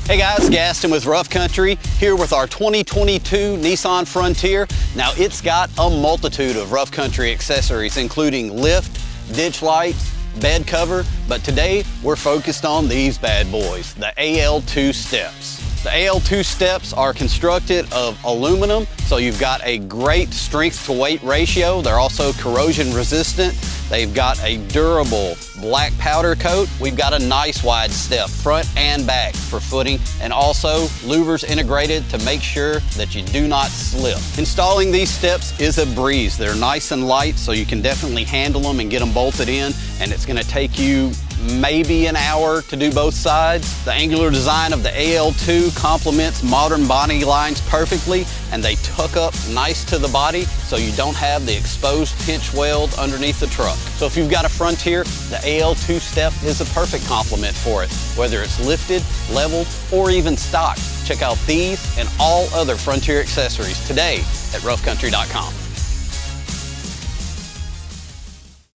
Hey guys, Gaston with Rough Country, here with our 2022 Nissan Frontier. Now it's got a multitude of Rough Country accessories, including lift, ditch lights, bed cover, but today we're focused on these bad boys, the AL2 steps. The AL2 steps are constructed of aluminum, so you've got a great strength to weight ratio. They're also corrosion resistant. They've got a durable black powder coat. We've got a nice wide step, front and back for footing, and also louvers integrated to make sure that you do not slip. Installing these steps is a breeze. They're nice and light, so you can definitely handle them and get them bolted in, and it's gonna take you maybe an hour to do both sides. The angular design of the AL2 complements modern body lines perfectly, and they tuck up nice to the body so you don't have the exposed pinch weld underneath the truck. So if you've got a Frontier, the AL2 step is a perfect complement for it, whether it's lifted, leveled, or even stock. Check out these and all other Frontier accessories today at roughcountry.com.